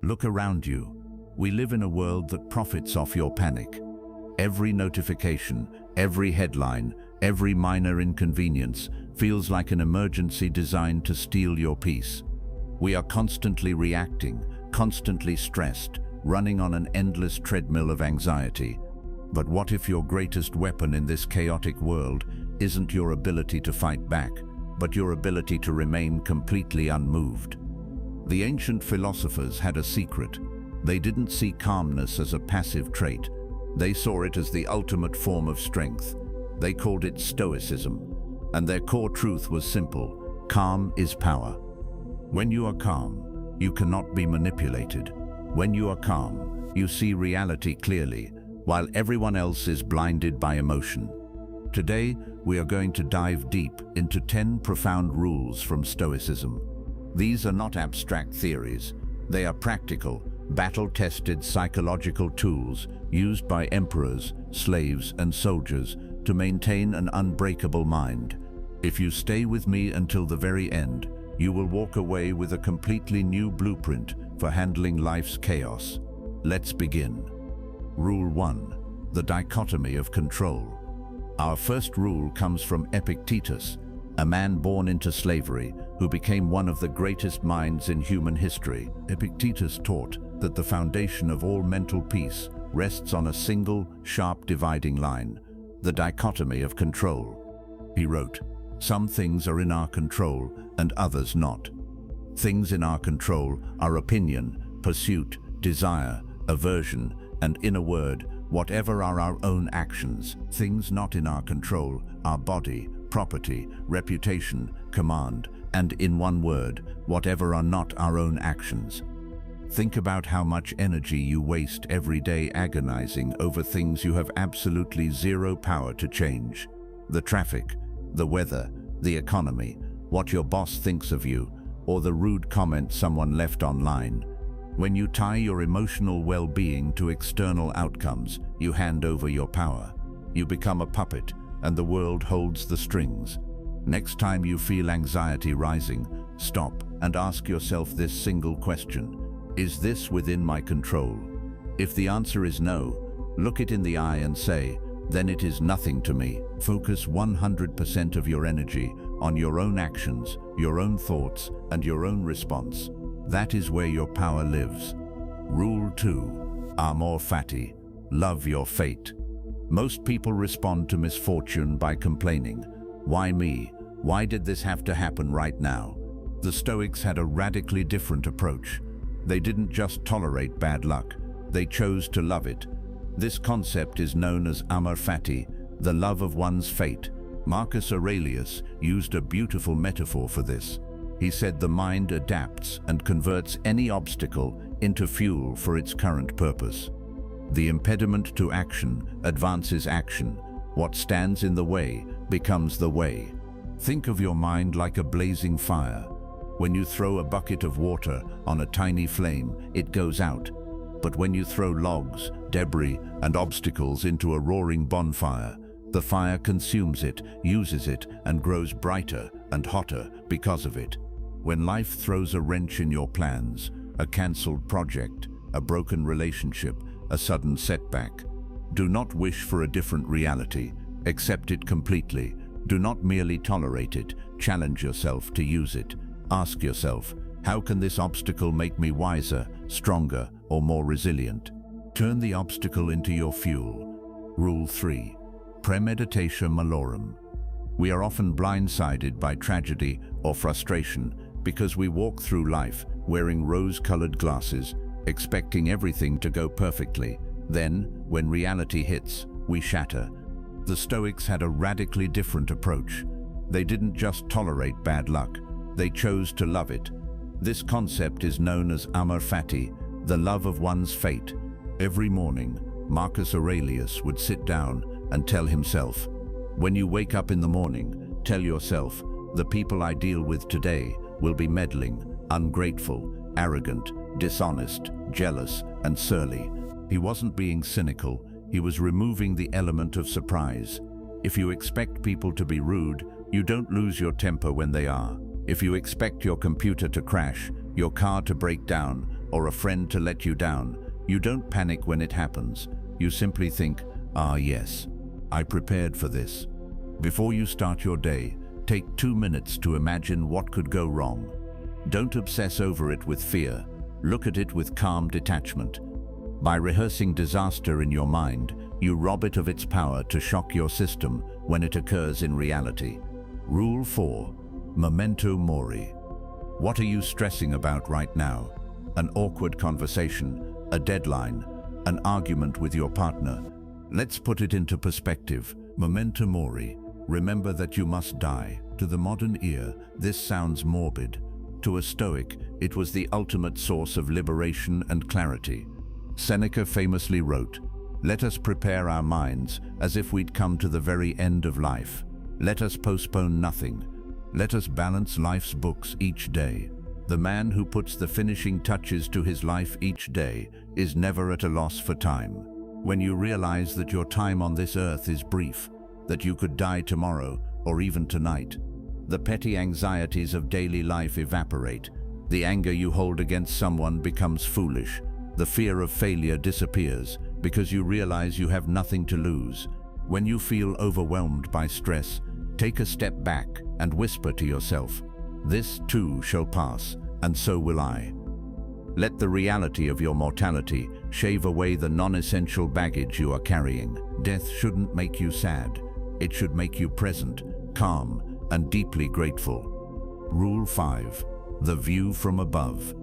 Look around you. We live in a world that profits off your panic. Every notification, every headline, every minor inconvenience feels like an emergency designed to steal your peace. We are constantly reacting, constantly stressed, running on an endless treadmill of anxiety. But what if your greatest weapon in this chaotic world isn't your ability to fight back, but your ability to remain completely unmoved? The ancient philosophers had a secret. They didn't see calmness as a passive trait. They saw it as the ultimate form of strength. They called it Stoicism, and their core truth was simple: calm is power. When you are calm, you cannot be manipulated. When you are calm, you see reality clearly, while everyone else is blinded by emotion. Today, we are going to dive deep into 10 profound rules from Stoicism. These are not abstract theories. They are practical, battle-tested psychological tools used by emperors, slaves, and soldiers to maintain an unbreakable mind. If you stay with me until the very end, you will walk away with a completely new blueprint for handling life's chaos. Let's begin. Rule 1. The dichotomy of control. Our first rule comes from Epictetus, a man born into slavery who became one of the greatest minds in human history. Epictetus taught that the foundation of all mental peace rests on a single, sharp dividing line: the dichotomy of control. He wrote, "Some things are in our control and others not. Things in our control are opinion, pursuit, desire, aversion, and, in a word, whatever are our own actions. Things not in our control are body, property, reputation, command, and, in one word, whatever are not our own actions." Think about how much energy you waste every day agonizing over things you have absolutely zero power to change. The traffic, the weather, the economy, what your boss thinks of you, or the rude comment someone left online. When you tie your emotional well-being to external outcomes, you hand over your power. You become a puppet, and the world holds the strings. Next time you feel anxiety rising, stop and ask yourself this single question: is this within my control? If the answer is no, look it in the eye and say, then it is nothing to me. Focus 100% of your energy on your own actions, your own thoughts, and your own response. That is where your power lives. Rule 2. Amor fati. Love your fate. Most people respond to misfortune by complaining. Why me? Why did this have to happen right now? The Stoics had a radically different approach. They didn't just tolerate bad luck, they chose to love it. This concept is known as amor fati, the love of one's fate. Marcus Aurelius used a beautiful metaphor for this. He said the mind adapts and converts any obstacle into fuel for its current purpose. The impediment to action advances action. What stands in the way becomes the way. Think of your mind like a blazing fire. When you throw a bucket of water on a tiny flame, it goes out. But when you throw logs, debris, and obstacles into a roaring bonfire, the fire consumes it, uses it, and grows brighter and hotter because of it. When life throws a wrench in your plans, a cancelled project, a broken relationship, a sudden setback, do not wish for a different reality. Accept it completely. Do not merely tolerate it. Challenge yourself to use it. Ask yourself, how can this obstacle make me wiser, stronger, or more resilient? Turn the obstacle into your fuel. Rule 3. Premeditatio malorum. We are often blindsided by tragedy or frustration because we walk through life wearing rose-colored glasses, expecting everything to go perfectly. Then, when reality hits, we shatter. The Stoics had a radically different approach. They didn't just tolerate bad luck, they chose to love it. This concept is known as amor fati, the love of one's fate. Every morning, Marcus Aurelius would sit down and tell himself, when you wake up in the morning, tell yourself, the people I deal with today will be meddling, ungrateful, arrogant, dishonest, jealous, and surly. He wasn't being cynical, he was removing the element of surprise. If you expect people to be rude, you don't lose your temper when they are. If you expect your computer to crash, your car to break down, or a friend to let you down, you don't panic when it happens. You simply think, "Ah, yes, I prepared for this." Before you start your day, take 2 minutes to imagine what could go wrong. Don't obsess over it with fear. Look at it with calm detachment. By rehearsing disaster in your mind, you rob it of its power to shock your system when it occurs in reality. Rule 4. Memento mori. What are you stressing about right now? An awkward conversation, a deadline, an argument with your partner. Let's put it into perspective. Memento mori. Remember that you must die. To the modern ear, this sounds morbid. To a Stoic, it was the ultimate source of liberation and clarity. Seneca famously wrote, "Let us prepare our minds as if we'd come to the very end of life. Let us postpone nothing. Let us balance life's books each day." The man who puts the finishing touches to his life each day is never at a loss for time. When you realize that your time on this earth is brief, that you could die tomorrow or even tonight, the petty anxieties of daily life evaporate. The anger you hold against someone becomes foolish. The fear of failure disappears because you realize you have nothing to lose. When you feel overwhelmed by stress, take a step back and whisper to yourself, "This too shall pass, and so will I." Let the reality of your mortality shave away the non-essential baggage you are carrying. Death shouldn't make you sad. It should make you present, calm, and deeply grateful. Rule 5. The view from above.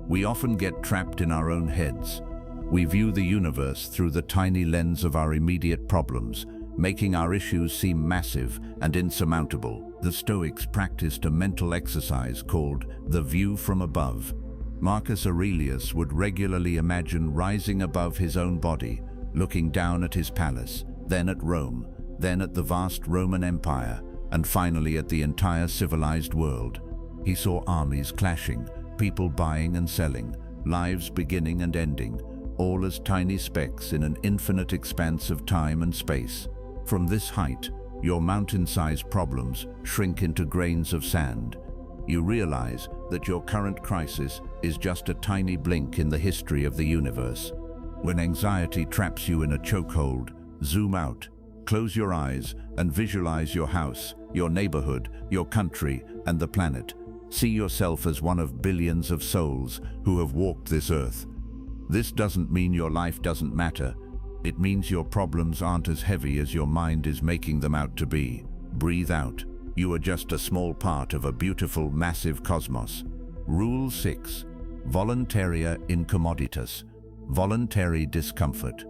We often get trapped in our own heads. We view the universe through the tiny lens of our immediate problems, making our issues seem massive and insurmountable. The Stoics practiced a mental exercise called the view from above. Marcus Aurelius would regularly imagine rising above his own body, looking down at his palace, then at Rome, then at the vast Roman Empire, and finally at the entire civilized world. He saw armies clashing, people buying and selling, lives beginning and ending, all as tiny specks in an infinite expanse of time and space. From this height, your mountain-sized problems shrink into grains of sand. You realize that your current crisis is just a tiny blink in the history of the universe. When anxiety traps you in a chokehold, zoom out, close your eyes, and visualize your house, your neighborhood, your country, and the planet. See yourself as one of billions of souls who have walked this earth. This doesn't mean your life doesn't matter. It means your problems aren't as heavy as your mind is making them out to be. Breathe out. You are just a small part of a beautiful, massive cosmos. Rule 6. Voluntaria incommoditas. Voluntary discomfort.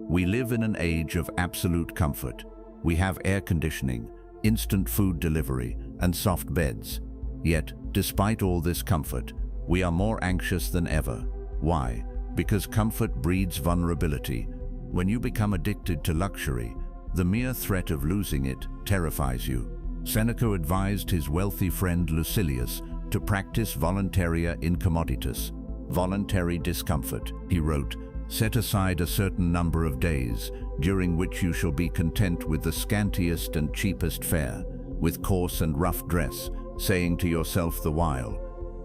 We live in an age of absolute comfort. We have air conditioning, instant food delivery, and soft beds. Yet, despite all this comfort, we are more anxious than ever. Why? Because comfort breeds vulnerability. When you become addicted to luxury, the mere threat of losing it terrifies you. Seneca advised his wealthy friend Lucilius to practice voluntaria incommoditas, voluntary discomfort. He wrote, "Set aside a certain number of days, during which you shall be content with the scantiest and cheapest fare, with coarse and rough dress, saying to yourself the while,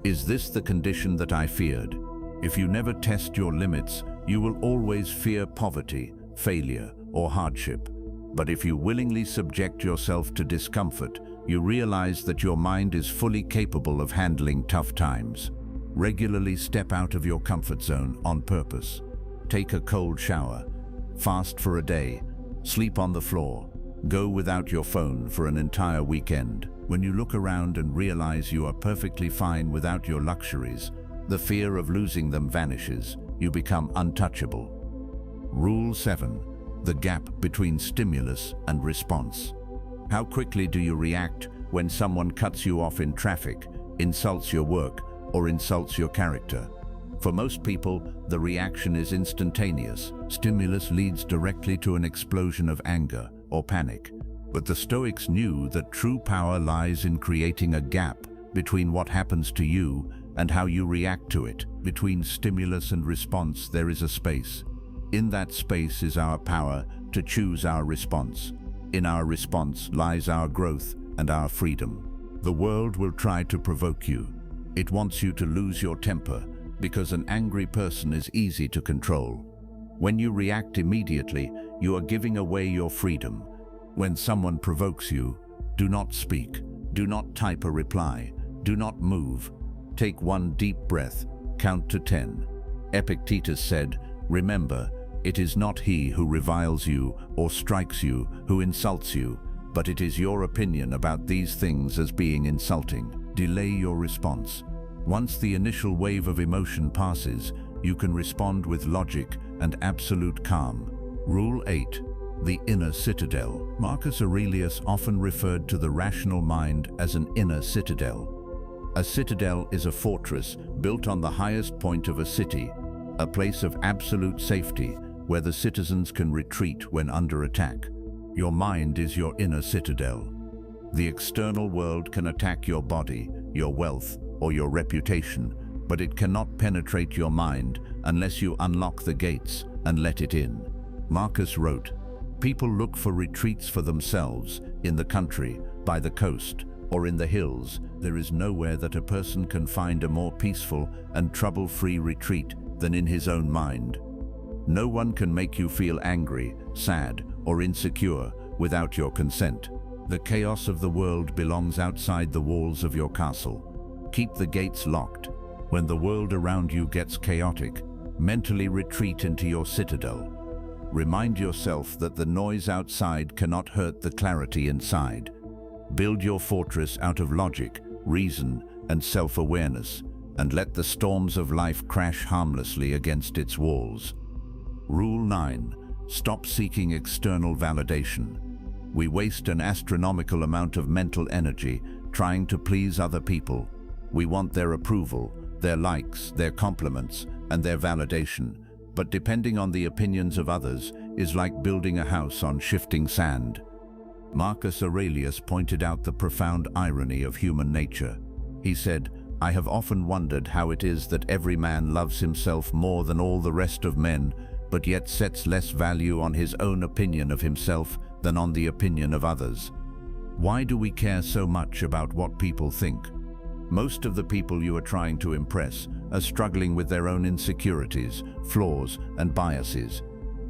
'Is this the condition that I feared?' If you never test your limits, you will always fear poverty, failure, or hardship. But if you willingly subject yourself to discomfort, you realize that your mind is fully capable of handling tough times. Regularly step out of your comfort zone on purpose. Take a cold shower, fast for a day, sleep on the floor, go without your phone for an entire weekend. When you look around and realize you are perfectly fine without your luxuries, the fear of losing them vanishes. You become untouchable. Rule 7. The gap between stimulus and response. How quickly do you react when someone cuts you off in traffic, insults your work, or insults your character? For most people, the reaction is instantaneous. Stimulus leads directly to an explosion of anger or panic. But the Stoics knew that true power lies in creating a gap between what happens to you and how you react to it. Between stimulus and response, there is a space. In that space is our power to choose our response. In our response lies our growth and our freedom. The world will try to provoke you. It wants you to lose your temper, because an angry person is easy to control. When you react immediately, you are giving away your freedom. When someone provokes you, do not speak, do not type a reply, do not move. Take one deep breath, count to 10. Epictetus said, "Remember, it is not he who reviles you or strikes you who insults you, but it is your opinion about these things as being insulting." Delay your response. Once the initial wave of emotion passes, you can respond with logic and absolute calm. Rule 8. The inner citadel. Marcus Aurelius often referred to the rational mind as an inner citadel. A citadel is a fortress built on the highest point of a city, a place of absolute safety where the citizens can retreat when under attack. Your mind is your inner citadel. The external world can attack your body, your wealth, or your reputation, but it cannot penetrate your mind unless you unlock the gates and let it in. Marcus wrote, "People look for retreats for themselves in the country, by the coast, or in the hills. There is nowhere that a person can find a more peaceful and trouble-free retreat than in his own mind. No one can make you feel angry, sad, or insecure without your consent. The chaos of the world belongs outside the walls of your castle. Keep the gates locked. When the world around you gets chaotic, mentally retreat into your citadel. Remind yourself that the noise outside cannot hurt the clarity inside. Build your fortress out of logic, reason, and self-awareness, and let the storms of life crash harmlessly against its walls." Rule 9. Stop seeking external validation. We waste an astronomical amount of mental energy trying to please other people. We want their approval, their likes, their compliments, and their validation. But depending on the opinions of others is like building a house on shifting sand. Marcus Aurelius pointed out the profound irony of human nature. He said, "I have often wondered how it is that every man loves himself more than all the rest of men, but yet sets less value on his own opinion of himself than on the opinion of others. Why do we care so much about what people think? Most of the people you are trying to impress are struggling with their own insecurities, flaws, and biases.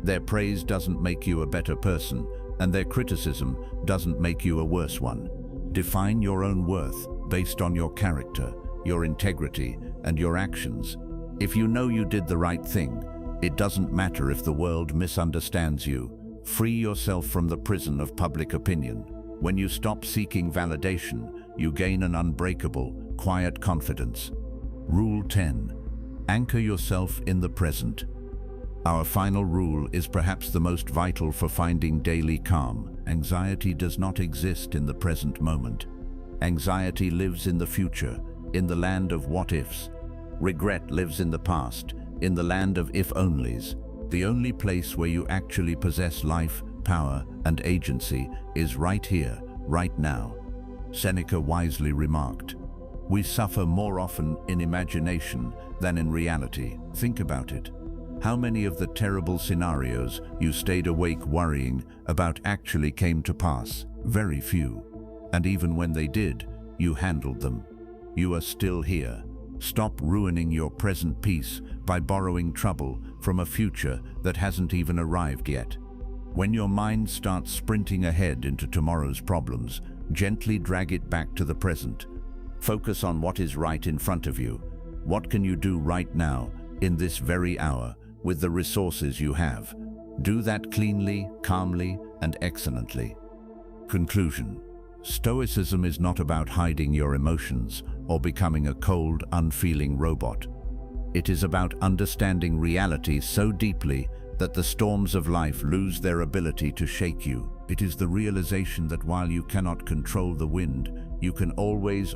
Their praise doesn't make you a better person, and their criticism doesn't make you a worse one. Define your own worth based on your character, your integrity, and your actions. If you know you did the right thing, it doesn't matter if the world misunderstands you. Free yourself from the prison of public opinion. When you stop seeking validation, you gain an unbreakable, quiet confidence." Rule 10. Anchor yourself in the present. Our final rule is perhaps the most vital for finding daily calm. Anxiety does not exist in the present moment. Anxiety lives in the future, in the land of what-ifs. Regret lives in the past, in the land of if-onlys. The only place where you actually possess life, power, and agency is right here, right now. Seneca wisely remarked, "We suffer more often in imagination than in reality." Think about it. How many of the terrible scenarios you stayed awake worrying about actually came to pass? Very few. And even when they did, you handled them. You are still here. Stop ruining your present peace by borrowing trouble from a future that hasn't even arrived yet. When your mind starts sprinting ahead into tomorrow's problems, gently drag it back to the present. Focus on what is right in front of you. What can you do right now, in this very hour, with the resources you have? Do that cleanly, calmly, and excellently. Conclusion. Stoicism is not about hiding your emotions or becoming a cold, unfeeling robot. It is about understanding reality so deeply that the storms of life lose their ability to shake you. It is the realization that while you cannot control the wind, you can always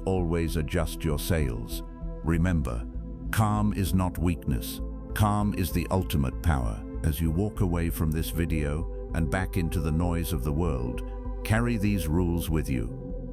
adjust your sails. Remember, calm is not weakness. Calm is the ultimate power. As you walk away from this video and back into the noise of the world, carry these rules with you.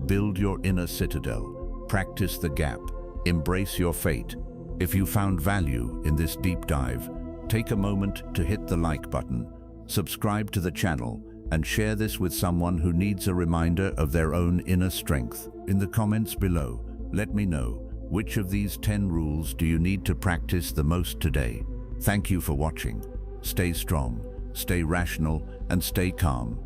Build your inner citadel. Practice the gap. Embrace your fate. If you found value in this deep dive, take a moment to hit the like button, subscribe to the channel, and share this with someone who needs a reminder of their own inner strength. In the comments below, let me know, Which of these 10 rules do you need to practice the most today? Thank you for watching. Stay strong, stay rational, and stay calm.